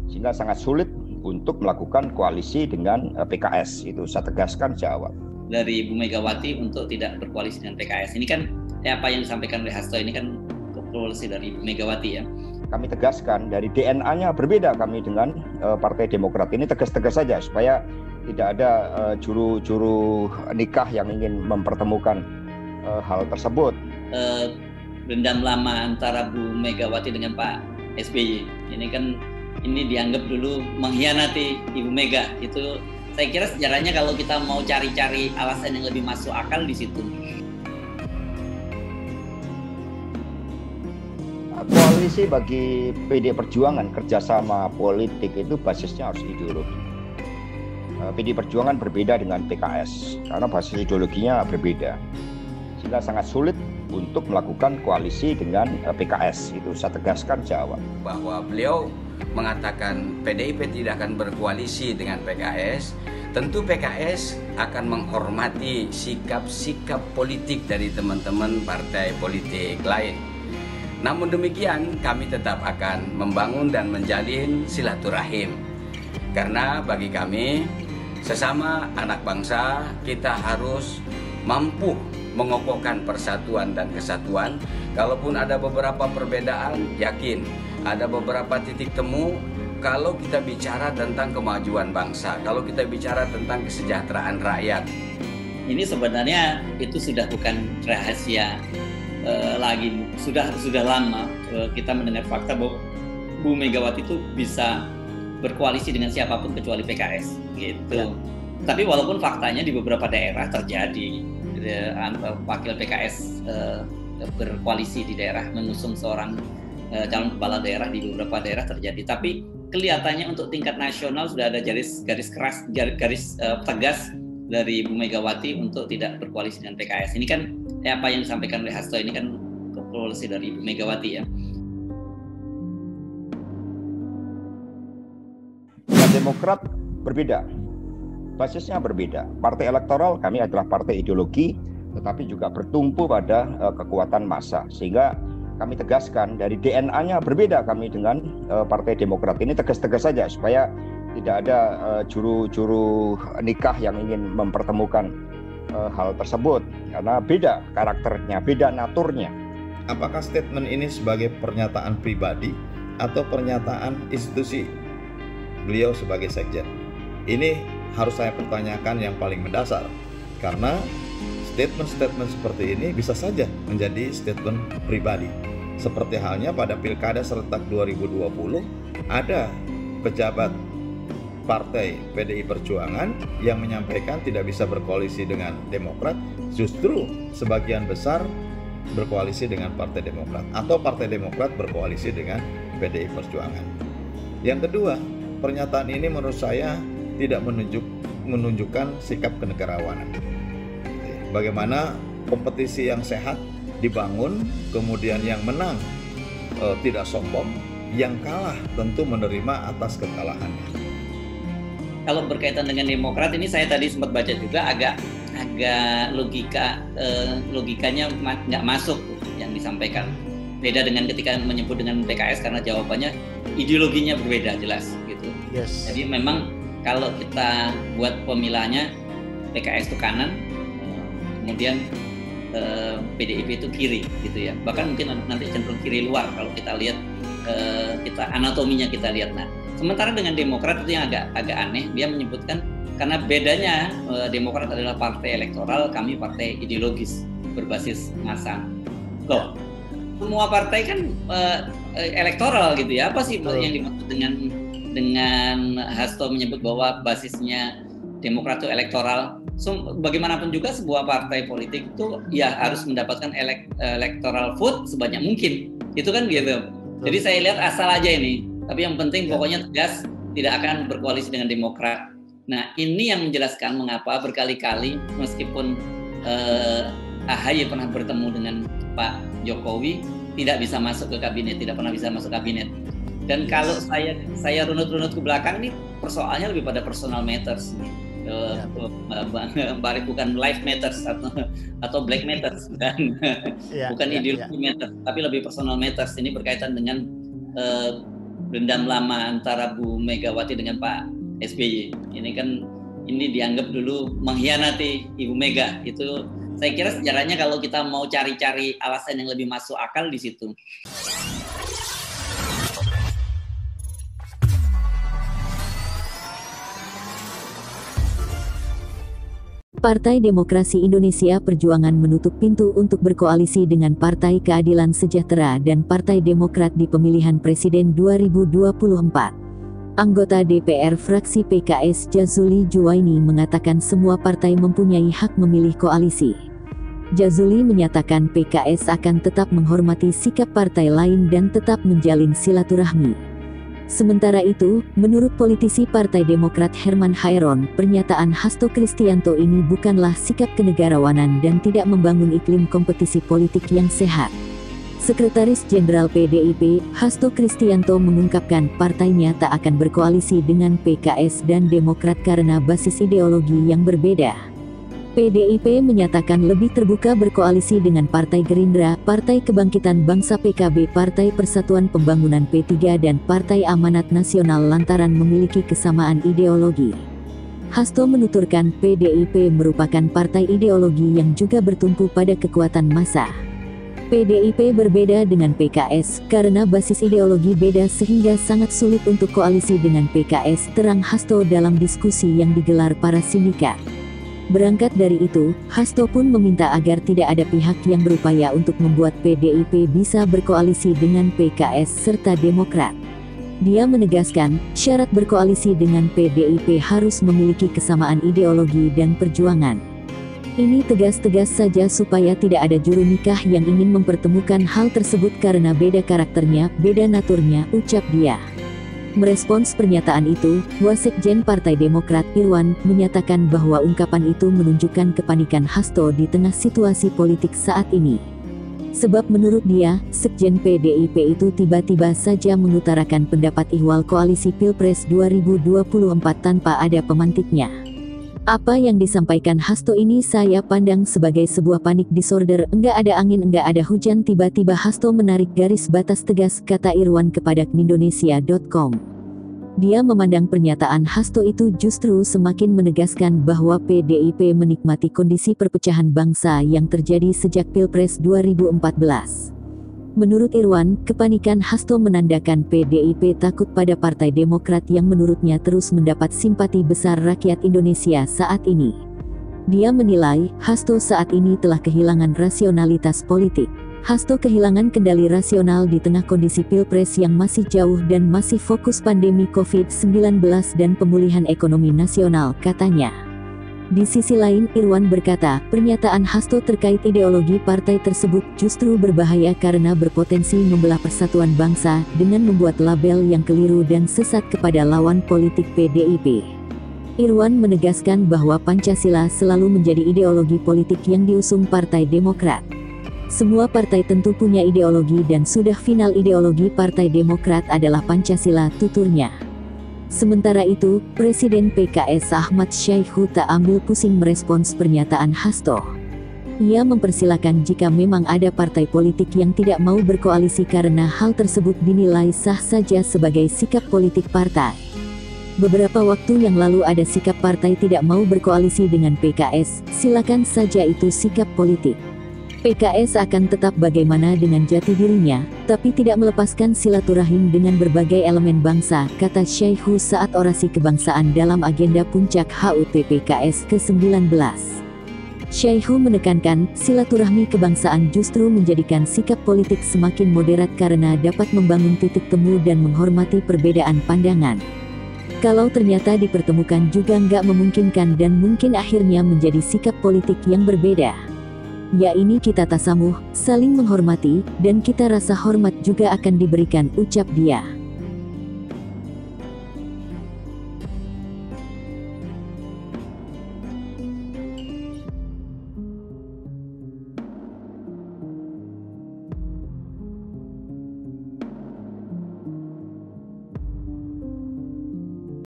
sehingga sangat sulit untuk melakukan koalisi dengan PKS. Itu saya tegaskan jawab. Dari Bu Megawati untuk tidak berkoalisi dengan PKS. Ini kan apa yang disampaikan oleh Hasto ini kan koalisi dari Bu Megawati ya. Kami tegaskan dari DNA-nya berbeda kami dengan Partai Demokrat. Ini tegas-tegas saja supaya tidak ada juru nikah yang ingin mempertemukan hal tersebut. Dendam lama antara Bu Megawati dengan Pak SBY ini dianggap dulu mengkhianati Ibu Mega. Itu saya kira sejarahnya kalau kita mau cari-cari alasan yang lebih masuk akal di situ. Koalisi bagi PD Perjuangan, kerjasama politik itu basisnya harus ideologi. PD Perjuangan berbeda dengan PKS karena basis ideologinya berbeda, sehingga sangat sulit untuk melakukan koalisi dengan PKS. Itu saya tegaskan jawab. Bahwa beliau mengatakan PDIP tidak akan berkoalisi dengan PKS, tentu PKS akan menghormati sikap-sikap politik dari teman-teman partai politik lain. Namun demikian, kami tetap akan membangun dan menjalin silaturahim. Karena bagi kami, sesama anak bangsa, kita harus mampu mengokohkan persatuan dan kesatuan. Kalaupun ada beberapa perbedaan, yakin ada beberapa titik temu. Kalau kita bicara tentang kemajuan bangsa, kalau kita bicara tentang kesejahteraan rakyat. Ini sebenarnya itu sudah bukan rahasia lagi, sudah lama kita mendengar fakta bahwa Bu Megawati itu bisa berkoalisi dengan siapapun kecuali PKS gitu. Ya. Tapi walaupun faktanya di beberapa daerah terjadi wakil PKS berkoalisi di daerah mengusung seorang calon kepala daerah di beberapa daerah terjadi. Tapi kelihatannya untuk tingkat nasional sudah ada garis keras, garis tegas dari Bu Megawati untuk tidak berkoalisi dengan PKS. Ini kan apa yang disampaikan oleh Hasto ini kan koalisi dari Bu Megawati ya. Dengan Demokrat berbeda, basisnya berbeda. Partai elektoral kami adalah partai ideologi, tetapi juga bertumpu pada kekuatan massa. Sehingga kami tegaskan dari DNA-nya berbeda kami dengan Partai Demokrat. Ini tegas-tegas saja supaya tidak ada juru nikah yang ingin mempertemukan hal tersebut, karena beda karakternya, beda naturnya. Apakah statement ini sebagai pernyataan pribadi atau pernyataan institusi beliau sebagai sekjen? Ini harus saya pertanyakan yang paling mendasar, karena statement-statement seperti ini bisa saja menjadi statement pribadi. Seperti halnya pada Pilkada serentak 2020, ada pejabat Partai PDI Perjuangan yang menyampaikan tidak bisa berkoalisi dengan Demokrat, justru sebagian besar berkoalisi dengan Partai Demokrat, atau Partai Demokrat berkoalisi dengan PDI Perjuangan. Yang kedua, pernyataan ini menurut saya tidak menunjukkan sikap kenegarawanan. Bagaimana kompetisi yang sehat dibangun, kemudian yang menang tidak sombong, yang kalah tentu menerima atas kekalahannya. Kalau berkaitan dengan Demokrat ini saya tadi sempat baca juga agak logikanya nggak masuk yang disampaikan. Beda dengan ketika menyebut dengan PKS karena jawabannya ideologinya berbeda jelas gitu. Yes. Jadi memang kalau kita buat pemilahnya PKS itu kanan, kemudian PDIP itu kiri gitu ya. Bahkan mungkin nanti cenderung kiri luar kalau kita lihat kita anatominya kita lihat. Nah, sementara dengan Demokrat itu yang agak aneh, dia menyebutkan karena bedanya Demokrat adalah partai elektoral, kami partai ideologis berbasis massa. Loh, semua partai kan elektoral gitu ya. Apa sih yang dimaksud dengan Hasto menyebut bahwa basisnya Demokrat itu elektoral? So, bagaimanapun juga sebuah partai politik itu ya harus mendapatkan electoral vote sebanyak mungkin. Itu kan gitu. Jadi saya lihat asal aja ini. Tapi yang penting pokoknya tegas tidak akan berkoalisi dengan Demokrat. Nah, ini yang menjelaskan mengapa berkali-kali meskipun AHY pernah bertemu dengan Pak Jokowi tidak bisa masuk ke kabinet, tidak pernah bisa masuk kabinet. Dan kalau saya runut-runut ke belakang ini persoalannya lebih pada personal matters nih. Bukan life matters atau black matters bukan ideologi matters, tapi lebih personal matters. Ini berkaitan dengan dendam lama antara Bu Megawati dengan Pak SBY. Ini dianggap dulu mengkhianati Ibu Mega. Itu saya kira sejarahnya kalau kita mau cari-cari alasan yang lebih masuk akal di situ. Partai Demokrasi Indonesia Perjuangan menutup pintu untuk berkoalisi dengan Partai Keadilan Sejahtera dan Partai Demokrat di pemilihan Presiden 2024. Anggota DPR fraksi PKS Jazuli Juwaini mengatakan semua partai mempunyai hak memilih koalisi. Jazuli menyatakan PKS akan tetap menghormati sikap partai lain dan tetap menjalin silaturahmi. Sementara itu, menurut politisi Partai Demokrat Herman Hairon, pernyataan Hasto Kristianto ini bukanlah sikap kenegarawanan dan tidak membangun iklim kompetisi politik yang sehat. Sekretaris Jenderal PDIP, Hasto Kristianto mengungkapkan partainya tak akan berkoalisi dengan PKS dan Demokrat karena basis ideologi yang berbeda. PDIP menyatakan lebih terbuka berkoalisi dengan Partai Gerindra, Partai Kebangkitan Bangsa PKB, Partai Persatuan Pembangunan P3 dan Partai Amanat Nasional lantaran memiliki kesamaan ideologi. Hasto menuturkan PDIP merupakan partai ideologi yang juga bertumpu pada kekuatan massa. PDIP berbeda dengan PKS karena basis ideologi beda sehingga sangat sulit untuk koalisi dengan PKS, terang Hasto dalam diskusi yang digelar para sindikat. Berangkat dari itu, Hasto pun meminta agar tidak ada pihak yang berupaya untuk membuat PDIP bisa berkoalisi dengan PKS serta Demokrat. Dia menegaskan, syarat berkoalisi dengan PDIP harus memiliki kesamaan ideologi dan perjuangan. Ini tegas-tegas saja supaya tidak ada juru nikah yang ingin mempertemukan hal tersebut karena beda karakternya, beda naturnya, ucap dia. Merespons pernyataan itu, Wasekjen Partai Demokrat Irwan menyatakan bahwa ungkapan itu menunjukkan kepanikan Hasto di tengah situasi politik saat ini. Sebab menurut dia, Sekjen PDIP itu tiba-tiba saja mengutarakan pendapat ihwal koalisi Pilpres 2024 tanpa ada pemantiknya. Apa yang disampaikan Hasto ini saya pandang sebagai sebuah panik disorder, enggak ada angin enggak ada hujan, tiba-tiba Hasto menarik garis batas tegas, kata Irwan kepada Indonesia.com. Dia memandang pernyataan Hasto itu justru semakin menegaskan bahwa PDIP menikmati kondisi perpecahan bangsa yang terjadi sejak Pilpres 2014. Menurut Irwan, kepanikan Hasto menandakan PDIP takut pada Partai Demokrat yang menurutnya terus mendapat simpati besar rakyat Indonesia saat ini. Dia menilai, Hasto saat ini telah kehilangan rasionalitas politik. Hasto kehilangan kendali rasional di tengah kondisi Pilpres yang masih jauh dan masih fokus pandemi COVID-19 dan pemulihan ekonomi nasional, katanya. Di sisi lain, Irwan berkata, pernyataan Hasto terkait ideologi partai tersebut justru berbahaya karena berpotensi membelah persatuan bangsa dengan membuat label yang keliru dan sesat kepada lawan politik PDIP. Irwan menegaskan bahwa Pancasila selalu menjadi ideologi politik yang diusung Partai Demokrat. Semua partai tentu punya ideologi dan sudah final ideologi Partai Demokrat adalah Pancasila, tuturnya. Sementara itu, Presiden PKS Ahmad Syaihu tak ambil pusing merespons pernyataan Hasto. Ia mempersilakan jika memang ada partai politik yang tidak mau berkoalisi karena hal tersebut dinilai sah saja sebagai sikap politik partai. Beberapa waktu yang lalu ada sikap partai tidak mau berkoalisi dengan PKS, silakan saja itu sikap politik. PKS akan tetap bagaimana dengan jati dirinya, tapi tidak melepaskan silaturahim dengan berbagai elemen bangsa, kata Syaihu saat orasi kebangsaan dalam agenda puncak HUT PKS ke-19. Syaihu menekankan, silaturahmi kebangsaan justru menjadikan sikap politik semakin moderat karena dapat membangun titik temu dan menghormati perbedaan pandangan. Kalau ternyata dipertemukan juga nggak memungkinkan dan mungkin akhirnya menjadi sikap politik yang berbeda. Ya ini kita tasamuh, saling menghormati, dan kita rasa hormat juga akan diberikan, ucap dia.